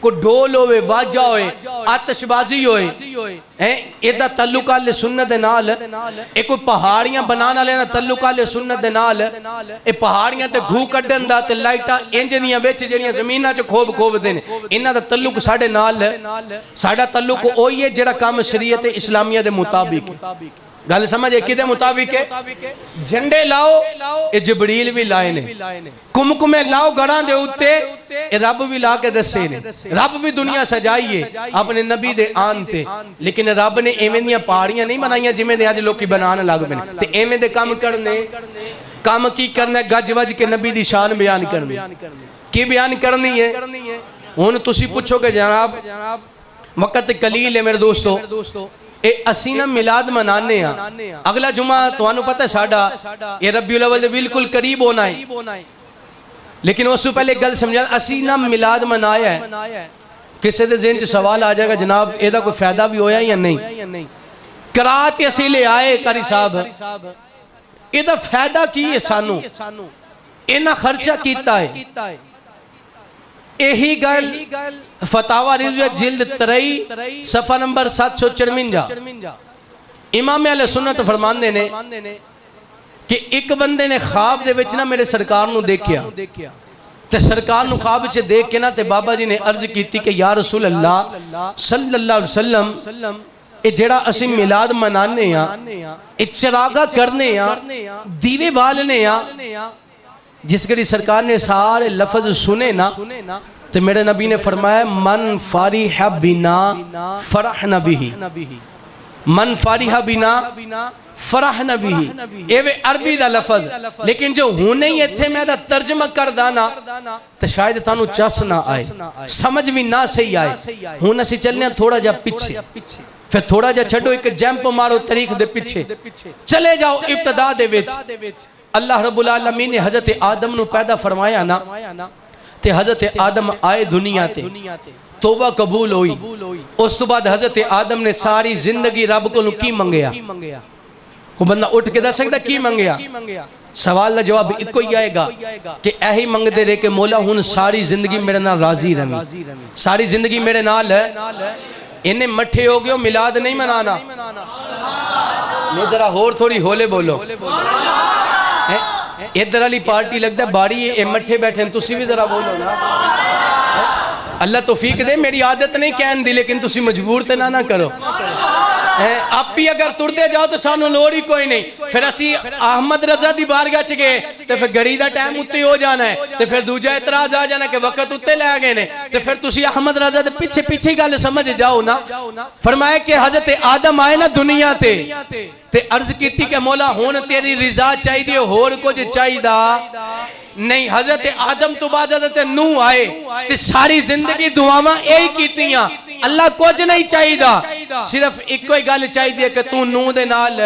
को ढोल होवे बाजा होए आतिशबाजी होए हैं एदा ताल्लुक अहले सुन्नत दे नाल ए कोई पहाड़ियां बनाने वाले दा ताल्लुक अहले सुन्नत दे नाल ए पहाड़ियां ते घू कढन दा ते लाइटां इंज दियां विच जेड़ियां जमीनां च खोब दे ने इन्हां दा ताल्लुक साडे नाल साडा ताल्लुक ओही है जेड़ा काम शरीयत इस्लामिया दे मुताबिक गल समझे किदे मुताबिक है? झंडे लाओ ये जिबरील भी लाए ने, कुमकुमे लाओ गड़ा दे उत्ते ये रब भी ला के दसे ने। रब भी दुनिया सजाई है अपने नबी दे आन ते, लेकिन रब ने एवें दियां पहाड़ियां नहीं बनाईयां जिवें दे अज लोग बनाने लग पे ते एवें दे काम करने। काम की करना? गज वज के नबी दी शान बयान करनी। की बयान करनी है? हुण तुसी पूछोगे जनाब वक्त कलील है मेरे दोस्तों, ए असी ना मिलाद मनाने आ, अगला जुमा तुहानू पता है साडा ये रब्बीउल अव्वल दे बिल्कुल करीब होना है, लेकिन उस पहले गल समझा असी ना मिलाद मनाया है। किसी के ज़हन च सवाल आ जाएगा जनाब एदा कोई फायदा भी होया या नहीं? करात असी ले आए कारी साहब, एदा फायदा की है? सानू इन्ना खर्चा कीता है। यही गल फतावा रिज़विया जिल्द 3 सफ़ा नंबर 754 इमाम अहले सुन्नत फरमांदे ने कि एक बंदे ने ख्वाब दे विच ना मेरे सरकार नू देखिया ते सरकार नू ख्वाब च देख के ना ते बाबा जी ने अर्ज की कि या रसूल अल्लाह सल्लल्लाहु अलैहि वसल्लम ये जेड़ा असी मिलाद मनाने आ, ये चिरागा करने आ, दीवे बालने आ, जिस घड़ी सरकार ने सारे लफ्ज सुने ना तो मेरे नबी ने फरमाया मन फारिहा बिना फरहना बिही, मन फारिहा बिना फरहना बिही। ये वे अरबी दा लफ्ज, लेकिन जो हुने ही इत्थे मैं दा तर्जमा कर दाना तो शायद तानू चस ना आए, समझ भी ना सही आए। हुन असी चलने थोड़ा जा पीछे, फिर थोड़ा जा छड्डो एक जंप मारो तारीख दे पीछे, चले जाओ इब्तिदा दे विच। अल्लाह रब्बुल आलमीन ने हजरत आदम नू पैदा फरमाया ना ते हजरत आदम आए दुनिया ते, तौबा कबूल हुई। उस तो बाद हजरत आदम ने सारी जिंदगी रब को की मंगया? वो बंदा उठ के दस सकता की मंगया? सवाल का जवाब इको ही आएगा कि यही मंगते रहे कि मौला हुन सारी जिंदगी मेरे नाल राजी रही, सारी जिंदगी मेरे नाल है। इन्हें मठे हो गए मिलाद नहीं मनाना। नहीं जरा होर थोड़ी होले बोलो, इधर वाली पार्टी लगता है बाड़ी ये मठे बैठे, तुसी भी जरा बोलो ना। अल्लाह तौफीक दे, मेरी आदत नहीं कहन दी, लेकिन तुसी मजबूर तो ना करो। आप भी अगर तुरते जाओ तो सानू लोड़ ही कोई नहीं। फिर असी अहमद रजा दी बारगाह च गए तो फिर घड़ी का टाइम उत्ते हो जाना है, तो फिर दूजा इतराज आ जाना कि वक्त उत्ते लै गए ने, तो फिर तुसी अहमद रजा दे पीछे पीछे गल समझ जाओ ना। फरमाया कि हजरत आदम आए ना दुनिया ते अर्ज की कि मौला हुन तेरी रिजा चाहिए, होर कुछ चाहिदा नहीं। हजरत आदम तो बाद हजरत नूह आए ते सारी जिंदगी दुआवां यही कीतियां, अल्लाह कुछ नहीं चाहिए, सिर्फ एक ही गल चाहिए कि तू नूह दे नाल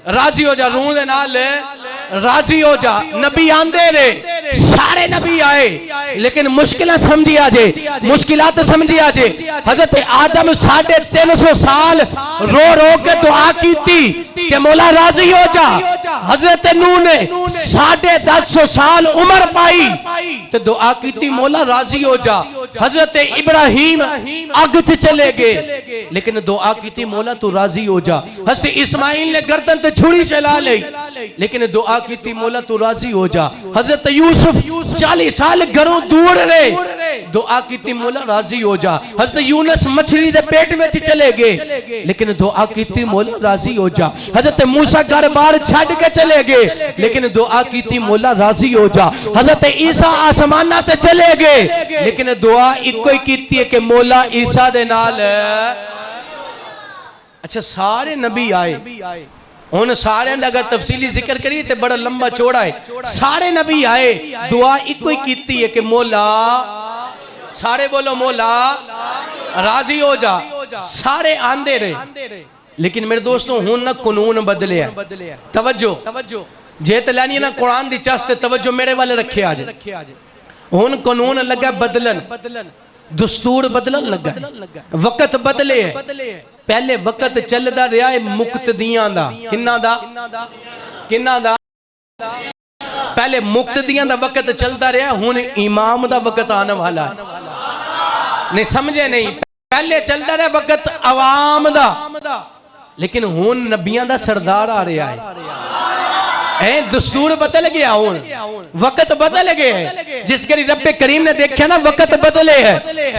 राजी हो जा, रूह दे नाल राजी हो जा। नबी आंदे रे, सारे नबी आए, लेकिन मुश्किल समझी आजे, मुश्किलात समझी आजे। हजरत आदम 350 साल रो रो के दुआ की कि मौला राजी हो जा। हजरत नूह ने 150 साल उम्र पाई तो दुआ की मौला राजी हो जा। हजरत इब्राहिम अग च चले गए, लेकिन दुआ की मौला तू राजी हो जा। हजरत इस्माइल ने गर्दन ते छुरी चला ली, लेकिन दुआ की मौला तू राजी हो जा। हजरत यूसुफ 40 साल घरों दूर रहे, दुआ की मौला राजी हो जा। हजरत यूनुस मछली दे पेट में चले गए, लेकिन दुआ की मौला राजी हो जा। हजरत मूसा घर बार छड़ के चले गए, लेकिन दुआ की मौला राजी हो जा। हजरत ईसा आसमाना ते चले गए, लेकिन दुआ इको ही कीती है कि मौला ईसा दे नाल। अच्छा सारे नबी आए, उन सारे अगर तफसीली जिक्र करिए तो बड़ा लंबा चौड़ा है। सारे नबी आए, दुआ इको ही कीती है कि मौला, सारे बोलो मौला राजी हो जा। सारे आंदे रहे, लेकिन मेरे दोस्तों हुन ना कानून बदले है। तवज्जो जे तो लैनी ना कुरान दी चस ते तवज्जो मेरे वाले रखे आज। हुन कानून लगा बदलन, दस्तूर बदलन लगा, वक्त बदले है। पहले वक्त चलदा रहा है मुक्तदियां दा, किन्ना दा पहले मुक्तदियां दा वक्त चलता रहा, हुन इमाम दा वक्त आने वाला है। नहीं समझे नहीं, पहले चलता रहा वक्त अवाम दा, लेकिन हुन नबियां दा सरदार आ रहा है। दस्तूर बदल गया, हूं वक्त बदल गए। जिस करी रब्बे करीम ने देखा ना वक्त बदले है,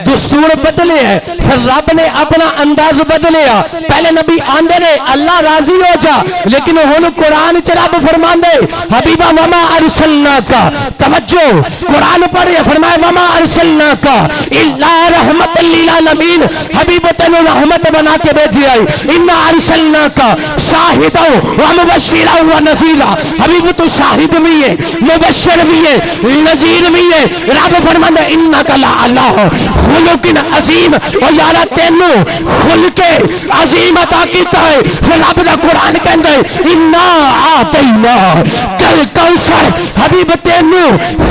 दस्तूर बदले है, फिर रब ने अपना अंदाज बदलिया। पहले नबी आंदे ने अल्लाह राजी हो जा, लेकिन हुन कुरान च रब फरमांदे हबीबा वमा अरसलना का, तवज्जो कुरान पढ़े फरमाए वमा अरसलना का इल्ला रहमतल लिल आलमीन, हबीब तेनु रहमत बना के भेजी आई। इन्ना अरसलना का शाहिदा व मुबश्शिरा व नज़ीरा, हबीब तू शाहिद भी है, मुबश्शिर भी है, नज़ीर भी है। रब फरमांदा इन्नका ला अल्लाह खुलुकिन अजीम, और यारा तेनू खुलके अजीम अता कीता है। फिर रब दा कुरान कहंदा है इन्ना आतैना कल कौसर, हबीब तेनू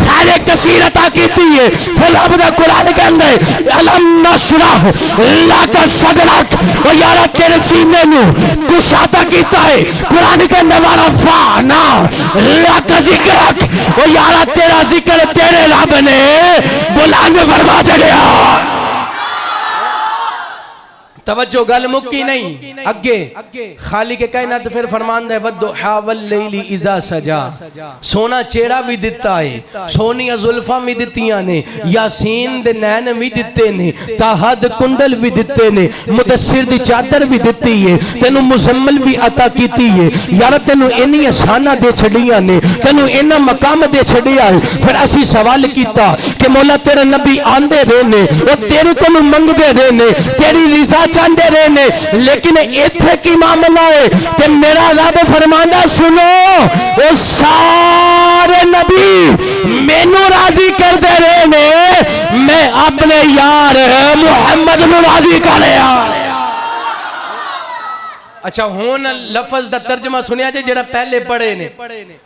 खैर कसीर अता कीती है। फिर रब दा कुरान कहंदा है अलम नशरह लका सदरक, और यारा तेरे सीने नू कुशादा कीता है। कुरान कहंदा वाला फाना लका जिक्रक, और यारा तेरा जिक्र तेरे रब ने बुलंद फरमा छड़िया। तवज्जो गल मुक्की नहीं, अगे खाली के कायनात फिर फरमांदा है वद्दुहा वल्लैली इज़ा सजा, सोना चेहरा भी दिता है, सोनिया जुल्फा भी दित्तियां ने, यासीन दे नैन भी दिते ने, ताहद कुंडल भी दिते ने, मुदस्सिर दी चादर भी दिती है, तेनु मुजम्मल भी अता कीती है। यार तेनु इन्नी शाना दे छड़ियां ने, तेनु इन्ना मकाम दे छड़िया है। फिर असी सवाल कीता कि मौला तेरे नबी आंदे रहे ने, और तेरे को मंगदे रहे ने, तेरी रिजा चाहते रहे ने, लेकिन इत्थे की मामला है कि मेरा रब फरमांदा सुनो, वो सारे नबी मैनू राजी करते रहे ने, मैं अपने यार मुहम्मद नू राजी कर लिया। अच्छा हुन लफज दा तर्जमा सुनिया जे जेड़ा पहले पढ़े ने,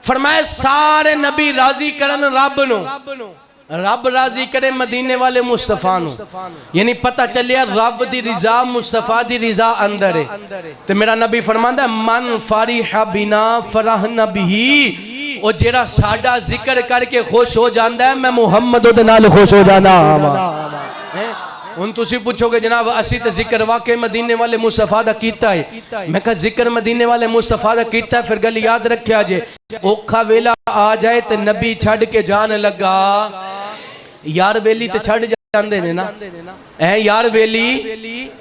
फरमाया सारे नबी राजी करन रब नु, रब राजी करे मदीने वाले मुस्तफा नु, यानी पता चलिया रब दी रिजा मुस्तफा दी रिजा अंदर है। ते मेरा नबी फरमांदा मन फारिहा बिना फरहना बिही, ओ जेड़ा साडा जिक्र करके खुश हो जांदा है मैं मुहम्मद दे नाल खुश हो जाना। हुन तुसी पूछोगे जनाब असी तो जिक्र वाकई मदीने वाले मुस्तफा दा कीता है, मैं कहा जिक्र मदीने वाले मुस्तफा दा कीता है, फिर गल याद रखिया जे औखा वेला आ जाए ते नबी छड़ के जान लगा, यार बेली ते छड़ जांदे ने ना, ऐ यार बेली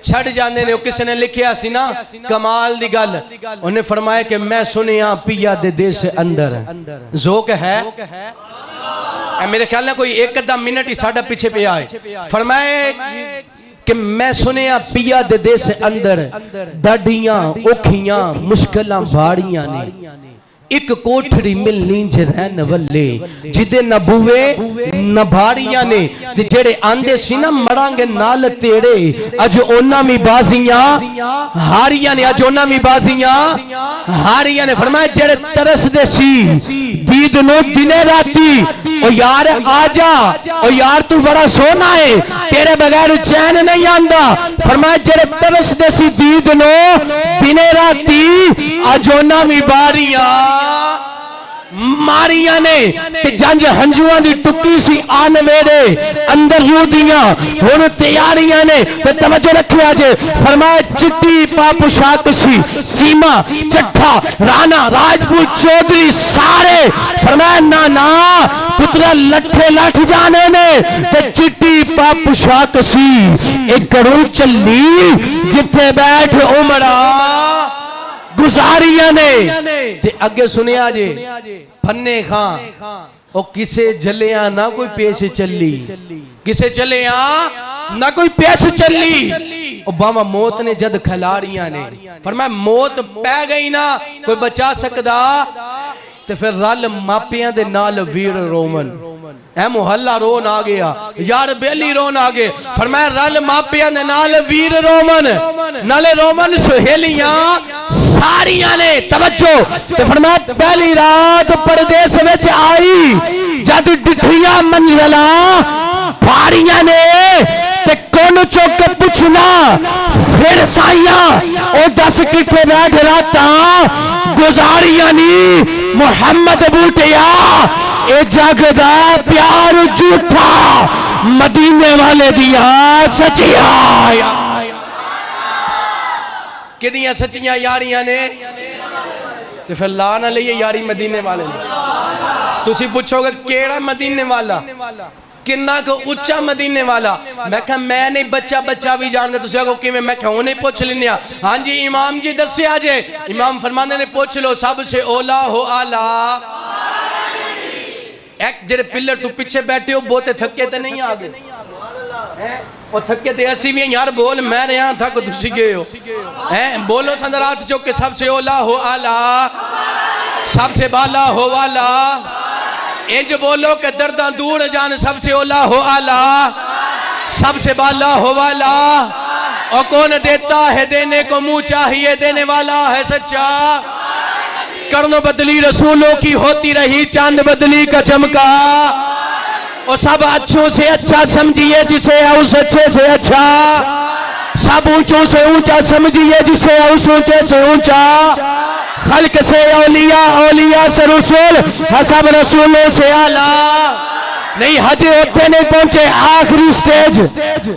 छड़ जांदे ने। किसी ने लिखिया सी ना कमाल दी गल, उन्हें फरमाया कि मैं सुनिया पिया दे देश अंदर जोक है, मेरे ख्याल में कोई एक अद्धा मिनट ही साढ़ा पीछे पे आए। फरमाए कि मैं सुनिया पिया दे देश अंदर दाढ़ियां औखियां मुश्किलां भाड़ियां ने, एक कोठड़ी मिलनी जे रहन वल्ले जिदे न बुवे न भाड़ियां ने, ते जेड़े आंदे सी ना मरांगे नाल तेरे, अज ओना भी बाजियां हारियां ने, अज ओना भी बाजियां हारियां ने। फरमाया जेड़े तरसदे सी दीद नो दिने राती, ओ यार आजा, ओ यार तू बड़ा सोना है, तेरे बगैर चैन नहीं आंदा। फरमाया जेड़े तरसदे सी दीद नो दिने राती, अज ओना भी बारियां मारिया ने, ते जंज हंजुआं दी टुक्की सी आन वेरे अंदर यूदियां हुन तैयारियां ने। ते तवज्जो रखिया जे फरमाया चिट्टी पापुशाक सी चीमा चट्ठा राणा राजपूत चौधरी सारे, फरमाया ना ना पुत्रा लठे लठ जाने ने, ते चिट्टी पापुशाक सी एक करू चली जिथे बैठ उमरा गुजारिया ने। ते अगे सुनिया जे फन्ने खां ओ किसे जलिया ना कोई पेश चली, किसे चलिया ना कोई पेश चली, ओ बामा मौत ने जद खिलाड़ियां ने, फरमाया मौत पै गई ना कोई बचा सकदा, ते फिर रल मापियां दे नाल वीर रोमन, ऐ मुहल्ला रोन आ गया, यार बेली रोन आ गए। फरमाया रल मापियां दे नाल वीर रोमन, नाले रोमन सहेलियां सारियां ने। तवज्जो ते फरमाया पहली रात परदेस विच आई, जद डिठियां मंजिला भाड़ियां ने, ते कौन चुक पुछना फिर साइया ओ 10 किथे बैठ राता गुजारियां नी। मुहम्मद बूटिया ए जग दा प्यार झूठा, मदीने वाले दिया सच्चिया, किदियां सच्चियां यारियां ने। ते फिर ला ना लईए यारी मदीने वाले ने। तुसी पुछोगे केड़ा मदीने वाला, किन्ना को उच्चा मदीने वाला। मैं कहा मैं नहीं, बच्चा बच्चा भी जानदा। तुसी आखो किवें? मैं कहा उन्हें पूछ लेने। हाँ जी इमाम जी दस्या जे। इमाम फरमांदे ने पूछ लो सबसे ओला हो आला। एक जेड़े पिलर तू पीछे बैठे हो बहुते थके ते नहीं आ गए हैं? वो थके ते असी भी यार बोल, मैं यहाँ थक तुसी गए हो हैं? बोलो संदर हाथ चुक के सबसे ओला हो आला, सबसे बाला हो वाला। इंज बोलो के दर्दा दूर जान, सबसे ओला हो आला, सबसे बाला हो वाला। और कौन देता है देने को मुंह चाहिए, देने वाला है सच्चा। कर्णों बदली रसूलों की होती रही, चांद बदली का चमका। और सब अच्छों से अच्छा समझिए जिसे उस अच्छे से अच्छा, सब ऊंचों से ऊंचा समझिए जिसे उस ऊंचे से ऊंचा। खल्क से औलिया, औलिया से रसूल, सब रसूलों से आला। नहीं हजे उत्थे नहीं पहुंचे, आखिरी स्टेज,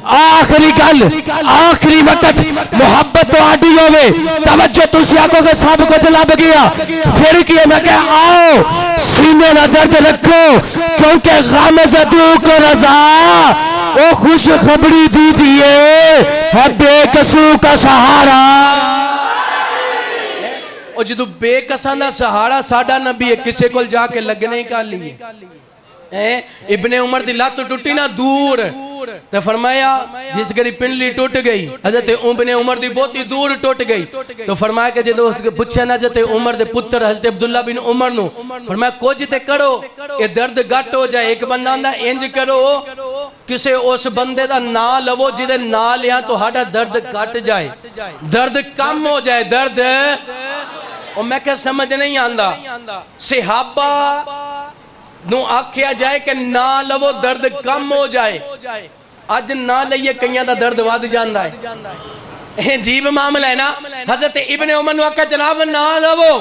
आखिरी गल, आखिरी वक्त मोहब्बत तो आडी होवे। तवज्जो तुसी आखोगे सब कुछ लभ गया, फिर की मैं कह आओ सीने ना दर्द रखो, क्योंकि गम ज़दू को रजा ओ खुश खबरी दीजिए है बेकसू का सहारा। और जो बेकसा ना सहारा साडा नबी है, किसी को जाके लगने ही का लिए। इब्ने उमर दी लत टुटी ना दूर, तो फरमाया जिस गरी पिंडली टूट गई, हजरत इब्ने उमर दी बहुत ही दूर टूट गई। तो फरमाया कि जो पूछे ना हजरत उमर दे पुत्र हजरत अब्दुल्ला बिन उमर नु, फरमाया कुछ ते करो ये दर्द घट हो जाए। एक बंदा आंदा इंज करो किसे उस बंदे दा ना लवो जिदे ना लिया तो हाडा दर्द घट जाए, दर्द कम हो जाए। दर्द और मैं क्या समझ नहीं आंदा। सहाबा नू आख्या जाए कि ना लवो दर्द कम हो जाए, अज ना लईए कईयां दा दर्द वध जांदा है। जीब मामला है ना। हजरत इब्ने उमर नु आख्या जनाब ना लवो,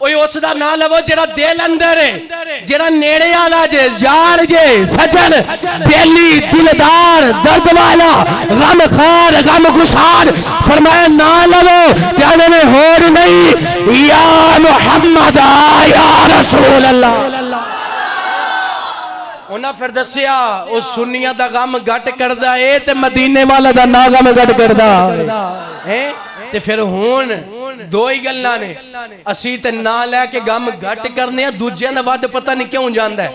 ओए उस दा ना लवो जेड़ा दिल अंदर है, जेड़ा नेड़े आला जे, यार जे, सजन, बेली, दिलदार, दर्द वाला, गम खार, गम गुसार। फरमाया ना लवो त्याने में होर नहीं, या मुहम्मद या रसूल अल्लाह। उन्हें फिर दसिया उस सुन्निया दा गम घट करदा है ते मदीने वाला दा ना गम घट करदा है। ते फिर हुन दो ही गल्लां ने, असी ते ना लैके गम घट करने आ, दूजियां दा वध पता नहीं क्यों जांदा है।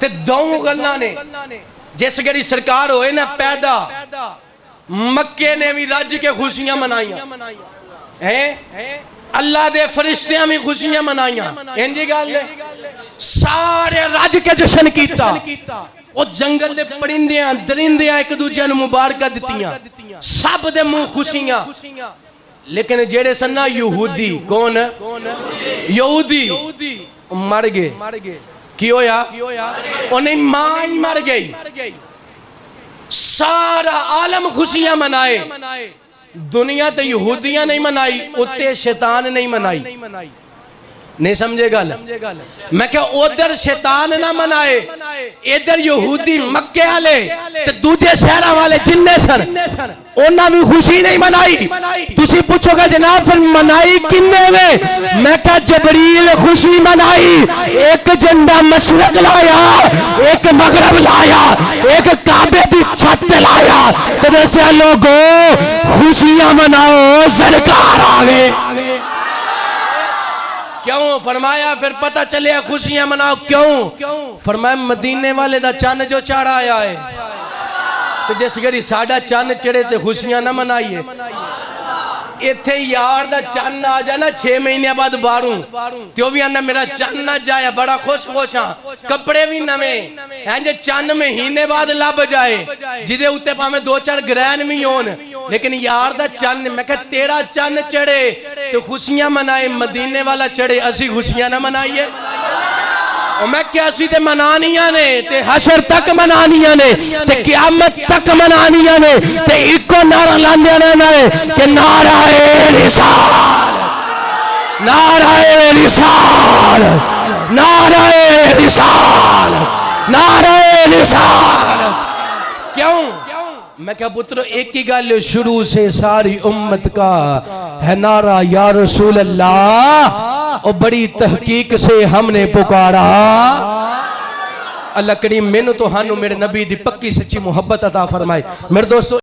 ते दो गल्लां ने, जिस गड़ी सरकार होए ना पैदा, मक्के ने भी रज के खुशियां मनाइयां हैं, अल्लाह दे फरिश्तियां भी खुशियां मनाइयां। इंजी गल सारे रज के जश्न कीता। ओ जंगल दे परिंदियां दरिंदियां एक दूजे नूं मुबारक दित्तियां, सब दे मुंह खुशियां। लेकिन जेड़े सन ना यहूदी, कौन यहूदी, मर गए। की होया? उन्हें मां ही मर गई। सारा आलम खुशियां मनाए, दुनिया ते यहूदियां नहीं मनाई, उत्ते शैतान नहीं मनाई। नहीं समझे गल? मैं क्या उधर शैतान ना मनाए, इधर यहूदी मक्के वाले ते दूजे शहर वाले जिन्ने सन उन्हें भी खुशी नहीं मनाई। तुसी पूछोगे जनाब फिर मनाई किन्ने वे? मैं क्या जबरील खुशी मनाई। एक झंडा मशरक लाया, एक मगरब लाया, एक काबे की छत लाया, तो दसिया लोगो खुशियां मनाओ सरकार आ गए। क्यों? फरमाया फिर पता चले खुशियां मनाओ क्यों? फरमाया मदीने वाले दा चन्न जो चढ़ा आया है, तो जिस घड़ी साडा चन्न चढ़े ते खुशियां ना मनाइए। इत्थे यार दा चन्न आ जाए ना 6 महीने बाद बाहरों, तो भी आंदा मेरा चन्न ना जाए, बड़ा खुश हाँ, कपड़े भी नवे हैं। जे चन्न महीने बाद लब जाए, जिदे उत्ते भावे 2-4 ग्रहण भी होन, लेकिन यार दा चन्न, मैं कहा तेरा चन्न चढ़े तो खुशियां मनाए, मदीने वाला चढ़े असी खुशियां ना मनाइए। और मैं क्या सी ते मनानियां ने, ते हशर तक मनानियां ने, ते क़यामत तक मनानियां ने, ते इको नारा लांदियां ने कि नाराए रिसाल, नाराए रिसाल, नाराए रिसाल, नाराए रिसाल। क्यों? मैं क्या पुत्र एक ही गल शुरू से सारी उम्मत का है नारा या रसूल अल्लाह और बड़ी तहकीक से हमने पुकारा। अल्लाह करीम मैनू तो हानू मेरे नबी दी पक्की सच्ची मुहब्बत अता फरमाए। मेरे दोस्तों